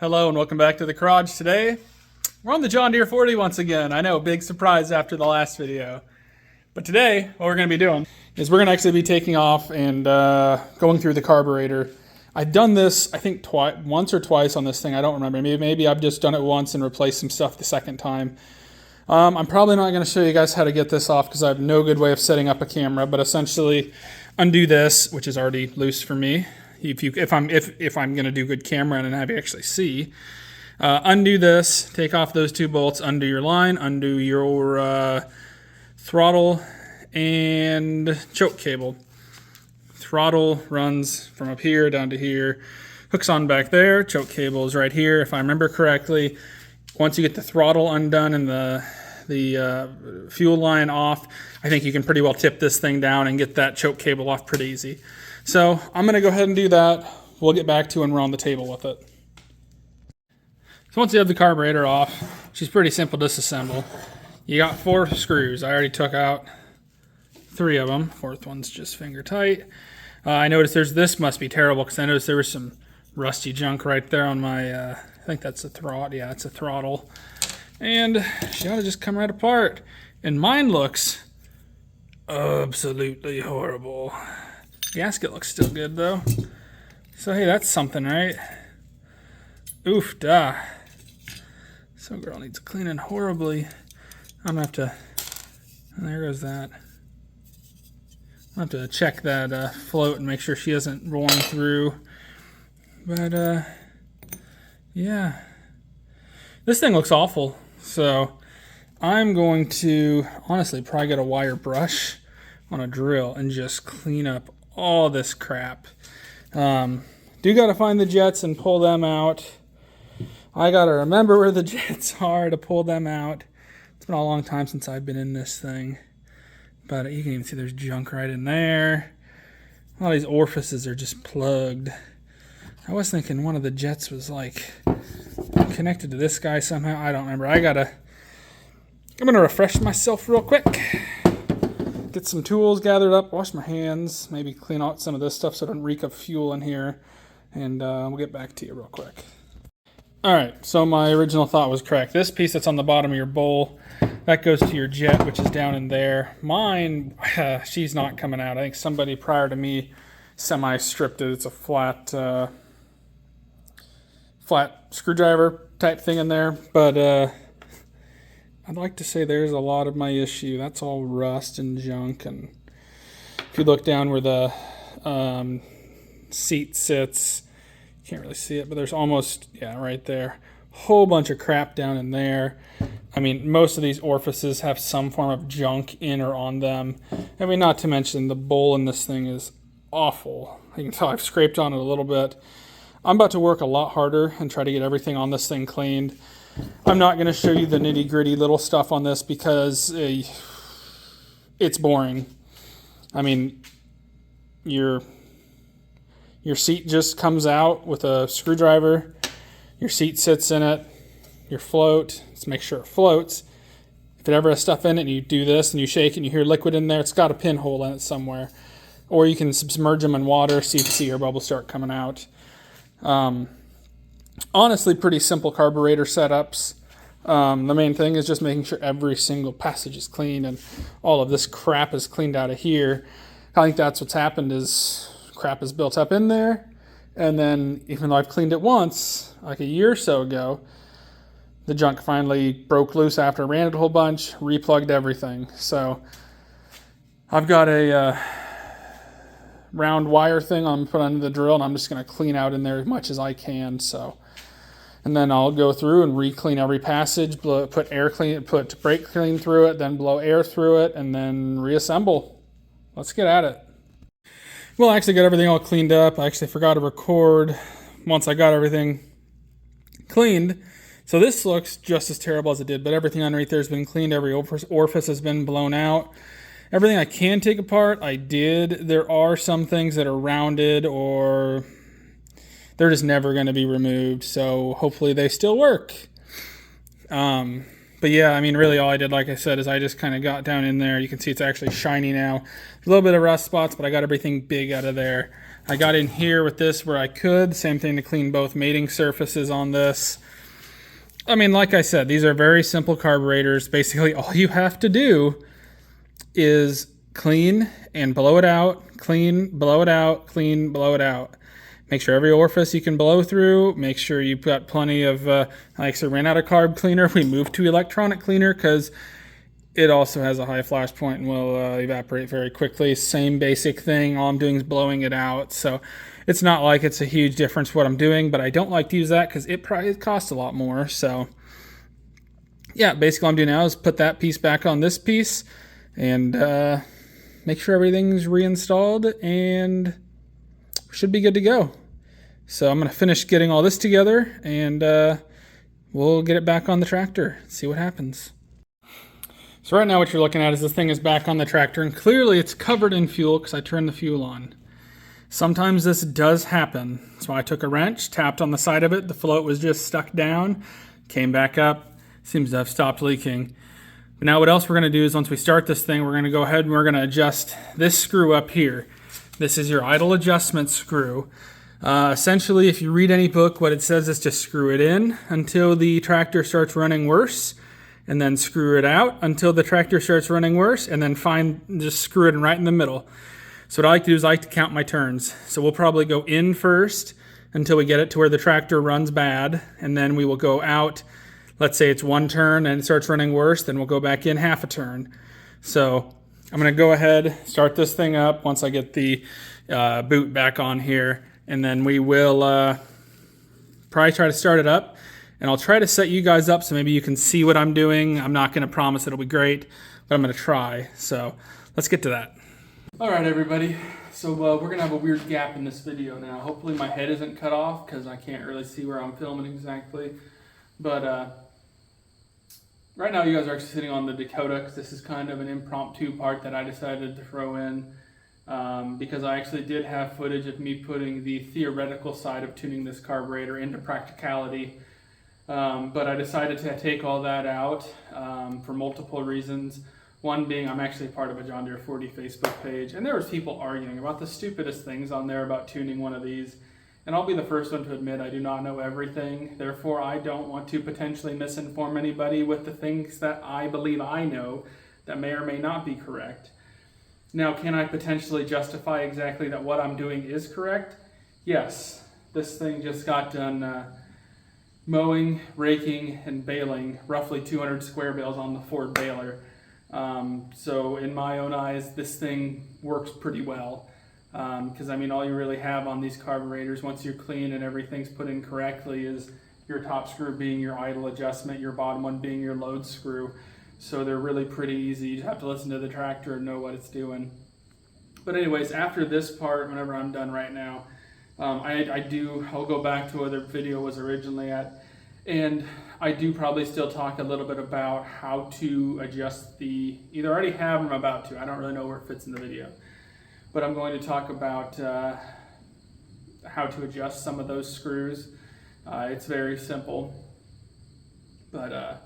Hello and welcome back to the garage. Today we're on the John Deere 40 once again. I know, big surprise after the last video. But today what we're going to be doing is we're going to actually be taking off and going through the carburetor. I've done this I think once or twice on this thing. I don't remember. Maybe I've just done it once and replaced some stuff the second time. I'm probably not going to show you guys how to get this off because I have no good way of setting up a camera, but essentially undo this, which is already loose for me. If I'm going to do good camera and have you actually see, undo this, take off those two bolts, undo your line, undo your throttle and choke cable. Throttle runs from up here down to here, hooks on back there. Choke cable is right here. If I remember correctly, once you get the throttle undone and the fuel line off, I think you can pretty well tip this thing down and get that choke cable off pretty easy. So I'm going to go ahead and do that. We'll get back to when we're on the table with it. So once you have the carburetor off, which is pretty simple to disassemble, you got 4 screws. I already took out 3 of them. 4th one's just finger tight. I noticed this must be terrible because I noticed there was some rusty junk right there on my, I think that's a throttle. Yeah, it's a throttle. And she ought to just come right apart. And mine looks absolutely horrible. The gasket looks still good though. So hey, that's something, right? Oof, duh. So girl needs cleaning horribly. I'm gonna have to, and there goes that. I'll have to check that float and make sure she isn't rolling through. But yeah, this thing looks awful. So I'm going to honestly probably get a wire brush on a drill and just clean up all this crap. Do got to find the jets and pull them out. I got to remember where the jets are to pull them out. It's been a long time since I've been in this thing. But you can even see there's junk right in there. A lot of these orifices are just plugged. I was thinking one of the jets was like connected to this guy somehow. I don't remember. I'm going to refresh myself real quick. Get some tools gathered up, wash my hands, maybe clean out some of this stuff so I don't reek of fuel in here, and we'll get back to you real quick. Alright, so my original thought was correct. This piece that's on the bottom of your bowl, that goes to your jet, which is down in there. Mine, she's not coming out. I think somebody prior to me semi-stripped it. It's a flat screwdriver type thing in there, but I'd like to say there's a lot of my issue. That's all rust and junk. And if you look down where the seat sits, you can't really see it, but there's almost, yeah, right there. Whole bunch of crap down in there. I mean, most of these orifices have some form of junk in or on them. I mean, not to mention the bowl in this thing is awful. You can tell I've scraped on it a little bit. I'm about to work a lot harder and try to get everything on this thing cleaned. I'm not going to show you the nitty-gritty little stuff on this because it's boring. I mean, your seat just comes out with a screwdriver. Your seat sits in it. Your float, let's make sure it floats. If it ever has stuff in it and you do this and you shake it and you hear liquid in there, it's got a pinhole in it somewhere. Or you can submerge them in water so you can see your bubbles start coming out. Honestly, pretty simple carburetor setups. The main thing is just making sure every single passage is clean and all of this crap is cleaned out of here. I think that's what's happened is crap is built up in there. And then even though I've cleaned it once, like a year or so ago, the junk finally broke loose after I ran it a whole bunch, replugged everything. So I've got a round wire thing I'm put under the drill and I'm just going to clean out in there as much as I can. So, and then I'll go through and re-clean every passage, put brake clean through it, then blow air through it, and then reassemble. Let's get at it. Well, I actually got everything all cleaned up. I actually forgot to record once I got everything cleaned. So this looks just as terrible as it did, but everything underneath there has been cleaned. Every orifice has been blown out. Everything I can take apart, I did. There are some things that are rounded or they're just never going to be removed. So hopefully they still work. But yeah, I mean, really all I did, like I said, is I just kind of got down in there. You can see it's actually shiny now. A little bit of rust spots, but I got everything big out of there. I got in here with this where I could. Same thing to clean both mating surfaces on this. I mean, like I said, these are very simple carburetors. Basically, all you have to do is clean and blow it out, clean, blow it out, clean, blow it out. Make sure every orifice you can blow through. Make sure you've got plenty of, like I said, ran out of carb cleaner. We moved to electronic cleaner because it also has a high flash point and will evaporate very quickly. Same basic thing. All I'm doing is blowing it out. So it's not like it's a huge difference what I'm doing, but I don't like to use that because it costs a lot more. So yeah, basically all I'm doing now is put that piece back on this piece and make sure everything's reinstalled and should be good to go. So I'm going to finish getting all this together and we'll get it back on the tractor, see what happens. So right now what you're looking at is this thing is back on the tractor and clearly it's covered in fuel because I turned the fuel on. Sometimes this does happen. So I took a wrench, tapped on the side of it, the float was just stuck down, came back up, seems to have stopped leaking. But now what else we're going to do is once we start this thing, we're going to go ahead and we're going to adjust this screw up here. This is your idle adjustment screw. Essentially, if you read any book, what it says is to screw it in until the tractor starts running worse, and then screw it out until the tractor starts running worse, and then just screw it in right in the middle. So what I like to do is I like to count my turns. So we'll probably go in first until we get it to where the tractor runs bad, and then we will go out. Let's say it's one turn and it starts running worse, then we'll go back in half a turn. So I'm going to go ahead, start this thing up once I get the boot back on here, and then we will probably try to start it up. And I'll try to set you guys up so maybe you can see what I'm doing. I'm not going to promise it'll be great, but I'm going to try. So let's get to that. All right, everybody. So we're going to have a weird gap in this video now. Hopefully my head isn't cut off because I can't really see where I'm filming exactly. But right now you guys are actually sitting on the Dakota because this is kind of an impromptu part that I decided to throw in because I actually did have footage of me putting the theoretical side of tuning this carburetor into practicality. But I decided to take all that out for multiple reasons. One being I'm actually part of a John Deere 40 Facebook page, and there was people arguing about the stupidest things on there about tuning one of these. And I'll be the first one to admit I do not know everything. Therefore, I don't want to potentially misinform anybody with the things that I believe I know that may or may not be correct. Now, can I potentially justify exactly that what I'm doing is correct? Yes. This thing just got done mowing, raking, and baling roughly 200 square bales on the Ford baler. So in my own eyes, this thing works pretty well. Because I mean, all you really have on these carburetors, once you're clean and everything's put in correctly, is your top screw being your idle adjustment, your bottom one being your load screw. So they're really pretty easy. You just have to listen to the tractor and know what it's doing. But anyways, after this part, whenever I'm done right now, I'll go back to where the video was originally at, and I do probably still talk a little bit about how to adjust either already have or I'm about to. I don't really know where it fits in the video. But I'm going to talk about how to adjust some of those screws. It's very simple. But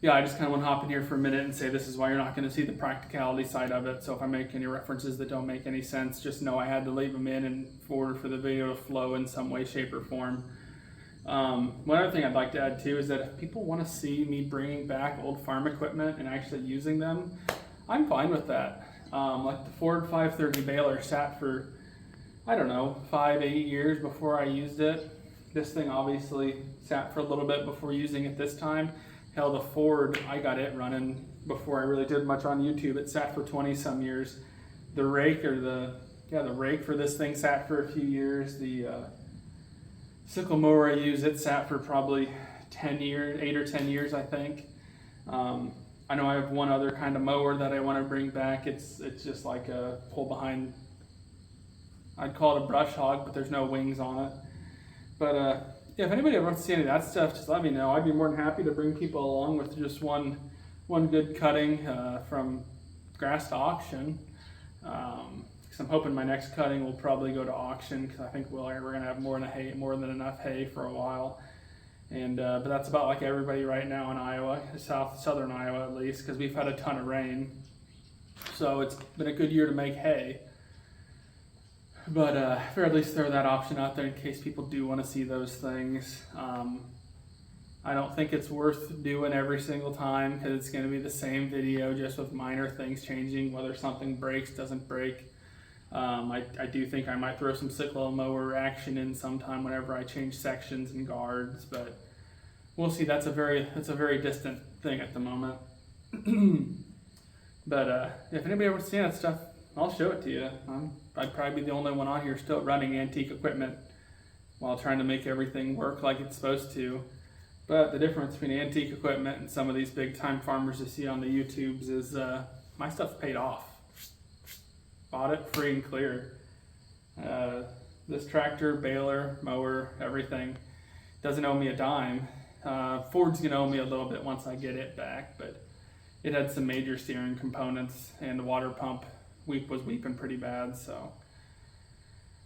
yeah, I just kind of want to hop in here for a minute and say this is why you're not going to see the practicality side of it. So if I make any references that don't make any sense, just know I had to leave them in order for the video to flow in some way, shape, or form. One other thing I'd like to add too is that if people want to see me bringing back old farm equipment and actually using them, I'm fine with that. Like the Ford 530 baler sat for, I don't know, 5-8 years before I used it. This thing obviously sat for a little bit before using it this time. Hell, the Ford, I got it running before I really did much on YouTube. It sat for 20 some years. The rake the rake for this thing sat for a few years. The sickle mower I use, it sat for probably 10 years, 8 or 10 years, I think. I know I have one other kind of mower that I want to bring back. It's just like a pull behind, I'd call it a brush hog, but there's no wings on it. But yeah, if anybody ever wants to see any of that stuff, just let me know. I'd be more than happy to bring people along with just one good cutting from grass to auction. Because I'm hoping my next cutting will probably go to auction, because I think we're going to have more than enough hay for a while. And but that's about like everybody right now in Iowa, southern Iowa at least, because we've had a ton of rain. So it's been a good year to make hay. But or at least throw that option out there in case people do want to see those things. I don't think it's worth doing every single time because it's going to be the same video just with minor things changing, whether something breaks, doesn't break. I do think I might throw some cyclo mower action in sometime whenever I change sections and guards, but we'll see. That's a very distant thing at the moment. But if anybody ever see that stuff, I'll show it to you. I'd probably be the only one on here still running antique equipment while trying to make everything work like it's supposed to. But the difference between antique equipment and some of these big time farmers you see on the YouTubes is my stuff's paid off. Bought it free and clear. This tractor, baler, mower, everything doesn't owe me a dime. Ford's gonna owe me a little bit once I get it back, but it had some major steering components and the water pump was weeping pretty bad, so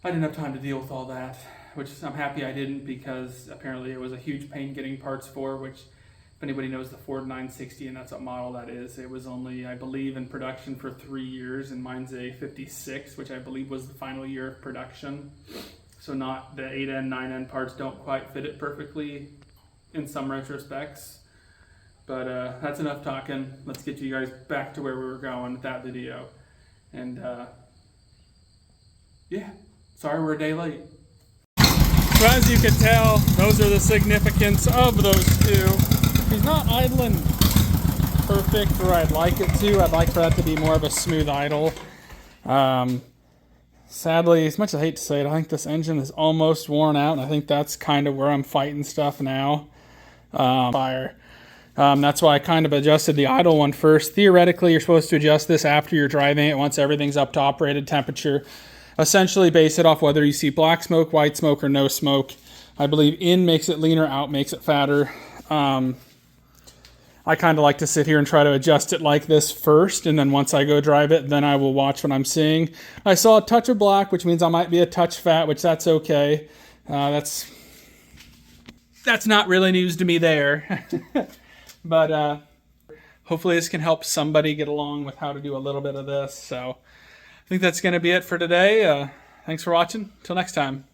I didn't have time to deal with all that, which I'm happy I didn't because apparently it was a huge pain getting parts for, which if anybody knows the Ford 960 and that's what model that is, it was only, I believe, in production for 3 years, and mine's a 56, which I believe was the final year of production. So not the 8N, 9N parts don't quite fit it perfectly in some retrospects. But that's enough talking. Let's get you guys back to where we were going with that video. And yeah, sorry we're a day late. So as you can tell, those are the significance of those two. He's not idling perfect where I'd like it to. I'd like for that to be more of a smooth idle. Sadly, as much as I hate to say it, I think this engine is almost worn out, and I think that's kind of where I'm fighting stuff now. That's why I kind of adjusted the idle one first. Theoretically, you're supposed to adjust this after you're driving it once everything's up to operated temperature. Essentially base it off whether you see black smoke, white smoke, or no smoke. I believe in makes it leaner, out makes it fatter. I kind of like to sit here and try to adjust it like this first, and then once I go drive it, then I will watch what I'm seeing. I saw a touch of black, which means I might be a touch fat, which that's okay. That's not really news to me there. But hopefully this can help somebody get along with how to do a little bit of this. So I think that's going to be it for today. Thanks for watching. Till next time.